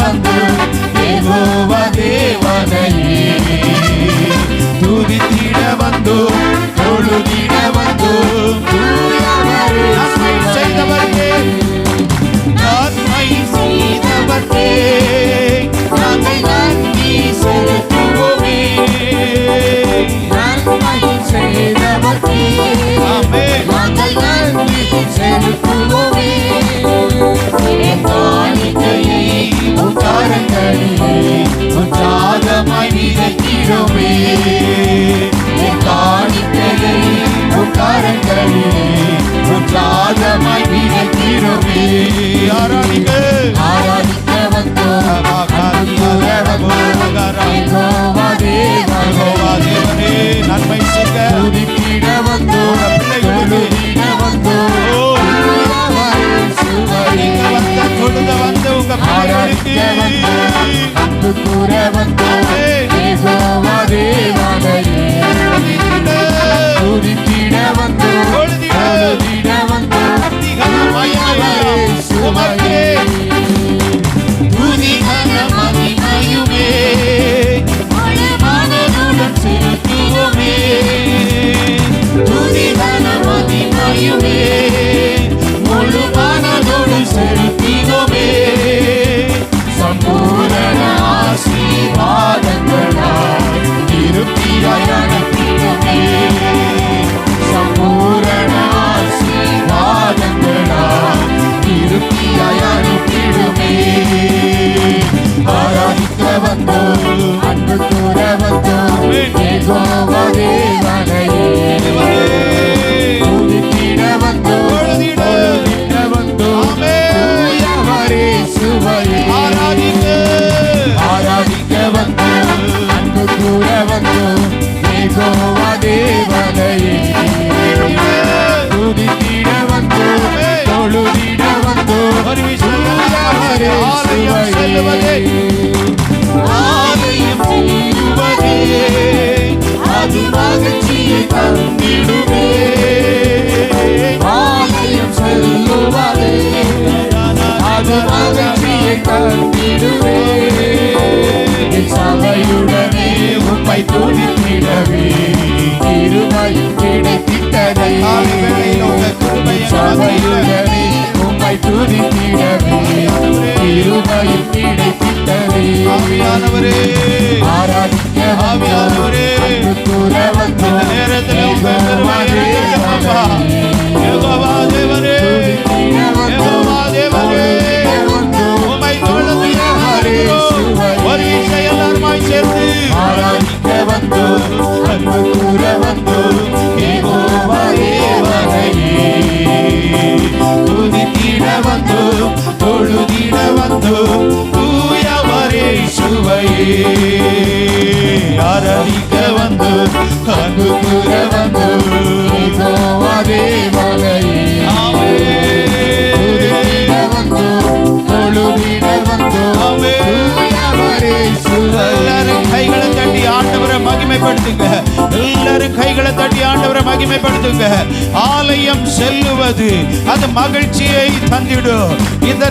வந்து யெகோவா தேவனையே துதித்திட வந்து தொழுதிட வந்து நன்மை செய்தவர்க்கே நன்மை செய்தவர்க்கே நாங்கள் நன்றி செலுத்துவோமே நன்மை செய்தவர்க்கே நாங்கள் நன்றி செலுத்துவோமே காணிக்கையை உத்தாரங்களிலே உற்சாகமாய் விதைக்கிறோமே காணிக்கையை உத்தாரங்களிலே உற்சாகமாய் விதைக்கிறோமே ஆராதிக்க வந்தோம் யெகோவா தேவனே நன்மை செய்த துதித்திட வந்தோம் பிள்ளைகளுக்கு தொழுத வந்த உங்க பிள்ளைகளுக்கு அன்பு கூற வந்தோம் யெகோவா தேவனையே துதித்திட வந்தோம் தொழுதிட வந்தோம் சுமக்கே துதிகன மகிமையுமே மனதுடன் செலுத்துவோமே துதிகன மகிமையுமே முழு மனதோடு செலுத்தினோமே சம்பூரண ஆசீர்வாதங்களால் திருப்தியாய் அனுப்பினோமே சம்பூரண ஆசீர்வாதங்களால் திருப்தியாய் அனுப்பிடுமே ஆராதிக்க வந்தோம் அன்பு கூற வந்தோம் யெகோவா தேவனையே துதித்திட வந்தோம் தொழுதிட வந்தோம் இயேசுவையே ஆராதிக்க வந்தோம் அன்பு கூற வந்தோம் யெகோவா தேவனையே துதித்திட வந்தோம் தொழுதிட வந்தோம் ஆலயம் செல்லுவதே அது மகிழ்ச்சியை தந்திடுமே ஆலயம் செல்லுவதே அது மகிழ்ச்சியை தந்திடுமே சபையுடனே உம்மை துதித்திடவே கிருபையும் கிடைத்திட்டதை சபையுடனே உம்மை துதித்திடவே கிருபையும் கிடைத்திட்டதை ஆராதிக்க ஆவியானவரே கூற வந்து யெகோவா தேவனே யெகோவா தேவனே உம்மை தொழுகிறோம் ஒரு விஷயம் எல்லாருமாய் சேர்ந்து ஆராதிக்க வந்தோம் அன்பு கூற வந்தோம் யெகோவா தேவனையே துதித்திட வந்தோம் தொழுதிட வந்தோம் தூயவரே இயேசுவையே ஆராதிக்க வந்தோம் அன்பு கூற வந்தோம் யெகோவா தேவனையே துதித்திட வந்தோம் தொழுதிட வந்தோம் தூயவரே இயேசுவையே எல்லாரும் கைகளை தட்டி ஆண்டவரை மகிமைப்படுத்துங்க எல்லாரும் கைகளை தட்டி ஆண்டவரை மகிமைப்படுத்துங்க ஆலயம் செல்லுவது அது மகிழ்ச்சியை தந்திடும் இந்த